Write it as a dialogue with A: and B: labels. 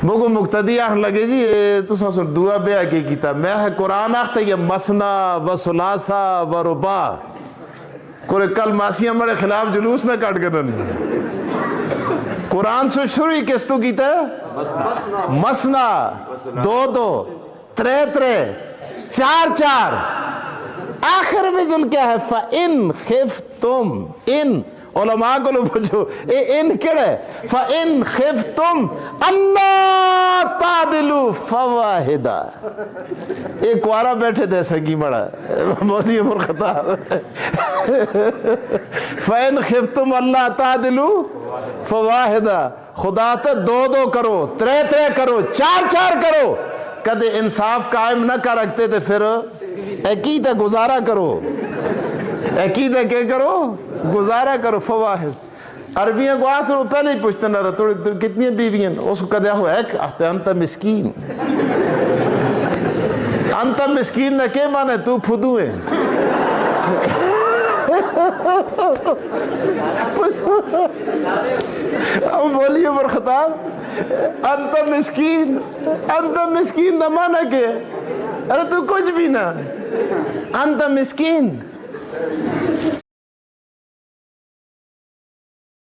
A: بگو مقتدی آخ لگے جی تو سن دعا بیا کی کیتا میں ہے قرآن آختا یہ مسنا و سلاسا و ربا کوئی کل ماسیاں بڑے خلاف جلوس نہ کٹ کرن قرآن سے شروع ہی کس تو کیتا ہے مسنا دو دو ترے ترے چار چار آخر میں جن کیا ہے فَإِنْ خِفْتُمْ ان علماء کو لو پوچھو اے ان کڑے فَإِنْ خِفْتُمْ اللہ تعدلوا فواہدہ ایک کوارا بیٹھے دے سگی مڑا مولی عمر خطاب فَإِنْ خِفْتُمْ اللہ تعدلوا فواہدہ خدا تے دو دو کرو ترے ترے کرو چار چار کرو کدے انصاف قائم نہ کر رکھتے تھے پھر عقیدہ گزارا کرو عقیدہ کیا کرو گزارا کرو فواہد عربیاں کو آسر وہ پہلے ہی پوچھتے نہ رہا کتنی بیویاں اس کو کدیا ہوا ایک آختے انتا مسکین انتا مسکین نہ کیا مانے تو پھدو ہے اب بولیے عمر خطاب انتا مسکین نہ مانا کہ ارے تو کچھ بھی نہ انتا مسکین